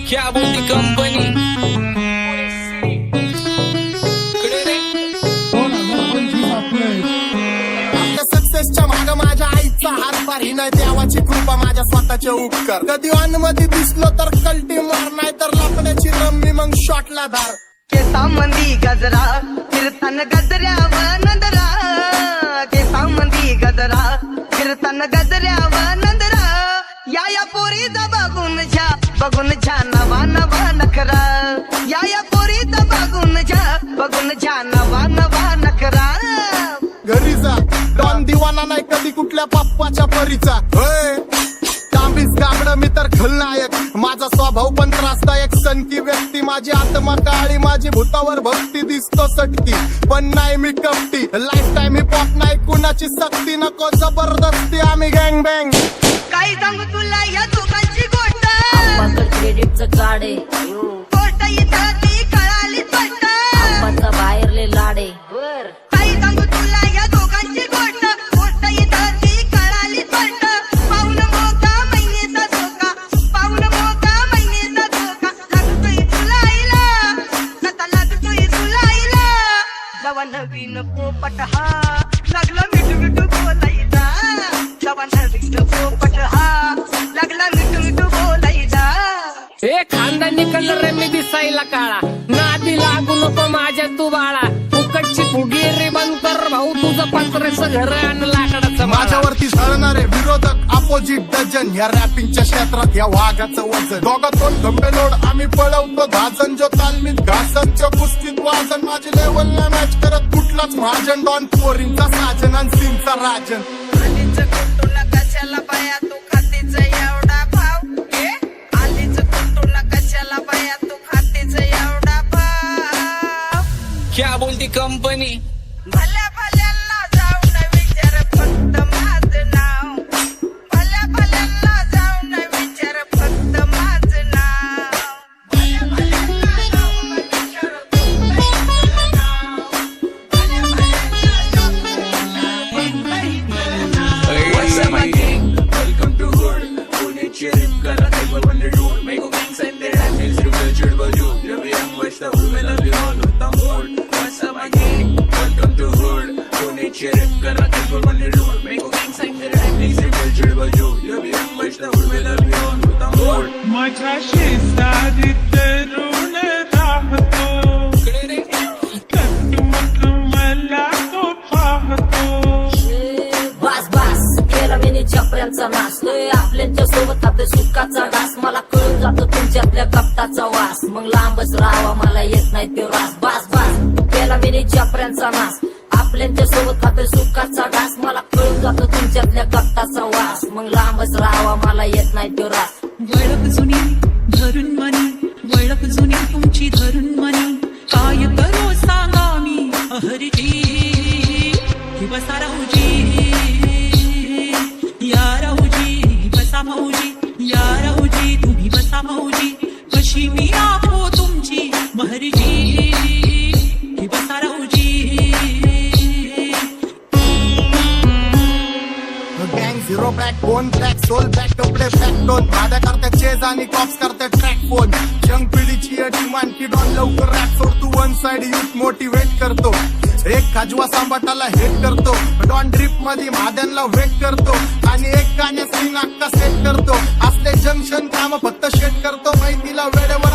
क्या बोलती कंपनी सक्सेसच्या माग माझ्या आईचा हातभार ही नाही देवाची कृपा माझ्या स्वतःचे उपकार कधी मध्ये दिसलो तर कल्टी मार नाही तर लपण्याची रम्मी मग शॉटला धार केसामंदी गजरा फिरताना गजऱ्यावर नंदरा केसामंदी गजरा फिरताना गजऱ्यावर नंदरा या पोरीचा बघून छा नवा नवा नखरा या पोरीचा बघून छा नवा नवा नखरा घरी जा डॉन दिवाना नाही कधी कुठल्या पप्पाच्या परीचा तांबीस गाबड मी तर खलनायक माझा स्वभाव पण त्रासदायक सनकी व्यक्ती माझी आत्मा काळी माझी भूतावर भक्ती दिसतो सटकी पण नाही मी कपटी लाईफ टाइम हिप हॉप नाही कुणाची सक्ती नको जबरदस्ती आम्ही गँग बँग काय सांगू तुला या दोघांची गोष्ट क्रेडिटचं कार्ड आहे गोष्ट इथं ती कळाली स्पष्ट आप्पाचा बाहेरले लाडे काय सांगू तुला या दोघांची गोष्ट इथं ती कळाली स्पष्ट पाऊन मोका महिनेचा धोका पाऊन मोका महिनेचा धोका लागतोय तुला आईला आता लागतोय तुला आईला जवा नवीन पोपट हा लागला मिठू मिठू बोलायचा जवा नवीन पोपट हा लागला मिठू मिठू बोलायचा ए खानदानी कलर रे मी दिसायला काळा नादी लागू नको माझ्या तू बाळा फुकटची फुगीरी बंद कर भाऊ तुझं पत्र्याचं घर आणि लाकडाचं माझ्यावरती झळणारे विरोधक अपोजिट डझन या रॅपिंगच्या क्षेत्रात या वाघाचं वजन दोघातून गंभे लोड आम्ही पळवतो धाजन जो तालमीत घासांच्या कुस्तीत वाजन माझी लेवलला मॅच करत कुठलाच महाजन डॉन पोरींचा साजन आणि सीनचा राजन आलीच कुटुला कशाला बाया तू खातीच एवढा भाव आलीच कुटुला कशाला बाया तू खातीच एवढा भाव क्या बोलती कंपनी भल्या भल्यांना जाऊन विचार फक्त माझं नाव भल्या भल्यांना जाऊन विचार फक्त माझं नाव भल्या भल्यांना जाऊन विचार फक्त माझं नाव भल्या भल्यांना जाऊन What's up, my king? Welcome to hood. Pune cherry kara table when they do. Make a gang sign there and it's real chirba you. Every young west of women of you all with the mood. What's up, my king? Welcome to hood. Pune cherry kara table when they do. Make a gang sign there and it's real chirba you. Every young west of women of you all with the mood. माझ्या शेजारीत तरुण राहतो मग मला तो पाहतो बास बास केला मी चपऱ्यांचा नाश आपल्याच्या सोबत आपल्या सुखाचा घास मला कळून जातो तुमच्यातल्या कपटाचा वास मग लांबच राहावा मला येत नाही ते रास बास बास केला मी चपऱ्यांचा नाश आपल्याच्या सोबत आपल्या सुखाचा घास मला कळून जातो तुमच्यातल्या कपटाचा वास मग लांबच राहावा मला येत नाही ते रास वळख जुनी धरून मनी वळख जुनी तुमची धरून मनी काय करू सांगा मी अहरीची कि बसा राहूजी या राहूजी बसा भाऊजी या राहूजी तुम्ही बसा भाऊजी कशी मी राहू तुमची महरीजी कि बसा राहूजी गँग zero back bone black sole back कपडे बॅक टोन भाड्या करते चेज आणि कॉप्स करते ट्रॅक फोन जंग पिढीची डिमांड की डॉन लवकर रॅप सोड तू वन साइड युथ मोटिवेट करतो एक खाजवा सांबाटाला हेट करतो डॉन ड्रिप मध्ये महाद्यांना वेट करतो आणि एक गाण्यात सीन अक्का सेट करतो असले जंक्शन काम फक्त शेट करतो माहितीला वेळेवर